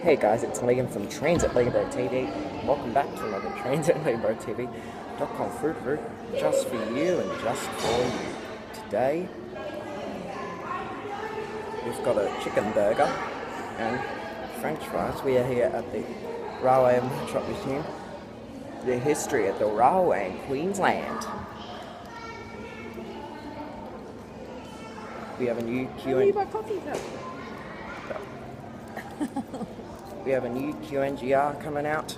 Hey guys, it's Liam from Transit Limbo TV. Welcome back to another Transit Limbo TV.com food route just for you and just for you. Today, we've got a chicken burger and French fries. We are here at the Railway Shop Museum. The history of the railway in Queensland. We have a new We have a new QNGR coming out.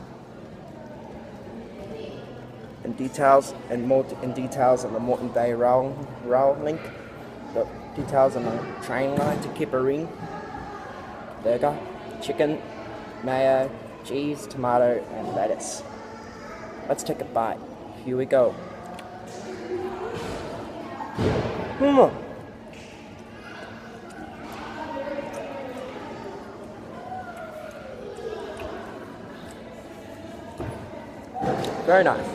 And details on the Moreton Bay rail link. The details on the train line to Kipparine. Burger, chicken, mayo, cheese, tomato, and lettuce. Let's take a bite. Here we go. Very nice.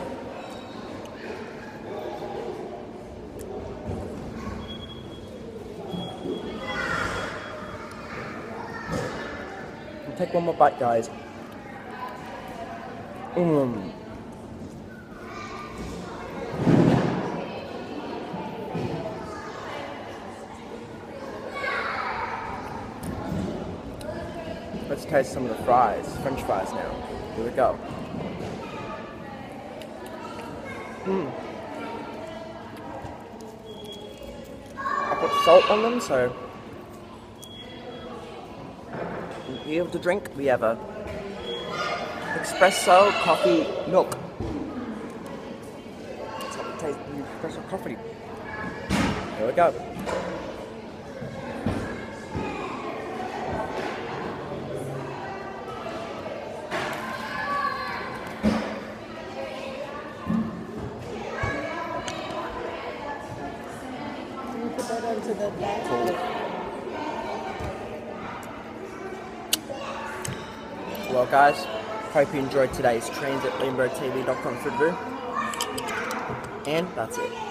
I'll take one more bite, guys. Let's taste some of the fries, French fries now. Here we go. I put salt on them, so here to drink we have a espresso coffee milk. Let's have a taste of the espresso coffee. Here we go. Onto the back. Cool. Well guys, hope you enjoyed today's TransitLimboTV.com food review. And that's it.